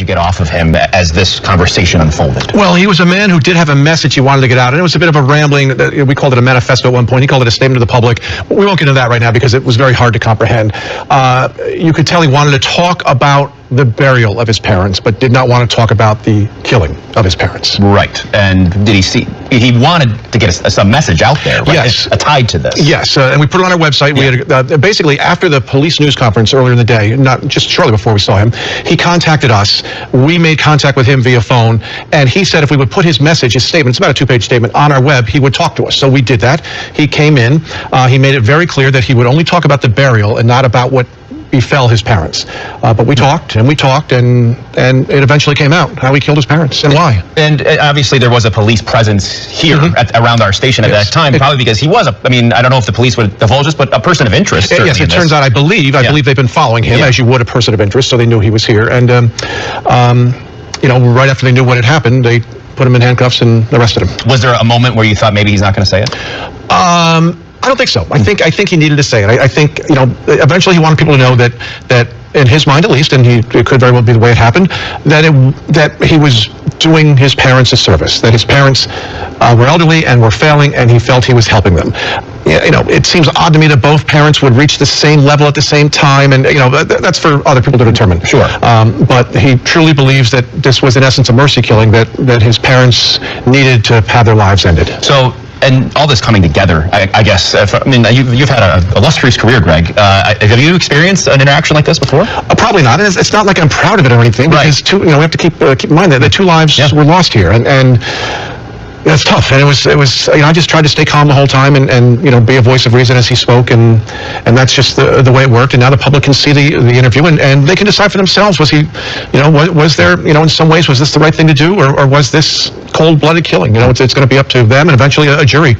you get off of him as this conversation unfolded? Well, he was a man who did have a message he wanted to get out, and it was a bit of a rambling. We called it a manifesto at one point. He called it a statement to the public. We won't get into that right now because it was very hard to comprehend. You could tell he wanted to talk about the burial of his parents, but did not want to talk about the killing of his parents. Right. And did he wanted to get some message out there, right? Yes. Tied to this. Yes, and we put it on our website. Yeah. We had, basically, after the police news conference earlier in the day, not just shortly before we saw him, he contacted us. We made contact with him via phone, and he said if we would put his message, his statement, it's about a two-page statement, on our web, he would talk to us. So we did that. He came in. He made it very clear that he would only talk about the burial and not about what befell his parents. But we talked, and it eventually came out how he killed his parents and why. And obviously there was a police presence here around our station at that time, probably because he was I don't know if the police would divulge this, but a person of interest. Yes, it turns out, I believe they've been following him, as you would a person of interest, so they knew he was here. And, right after they knew what had happened, they put him in handcuffs and arrested him. Was there a moment where you thought maybe he's not going to say it? I don't think so. I think he needed to say it. I think, eventually he wanted people to know that in his mind at least, and it could very well be the way it happened, that he was doing his parents a service, that his parents were elderly and were failing, and he felt he was helping them. It seems odd to me that both parents would reach the same level at the same time, and that's for other people to determine. Sure. But he truly believes that this was in essence a mercy killing, that his parents needed to have their lives ended. So, and all this coming together, I guess. You've had an illustrious career, Greg. Have you experienced an interaction like this before? Probably not. It's not like I'm proud of it or anything, because we have to keep in mind that the two lives were lost here, and it's tough. And it was. I just tried to stay calm the whole time and be a voice of reason as he spoke, and that's just the way it worked. And now the public can see the interview, and they can decide for themselves. Was he, was there, in some ways, was this the right thing to do, or was this cold-blooded killing? It's going to be up to them and eventually a jury.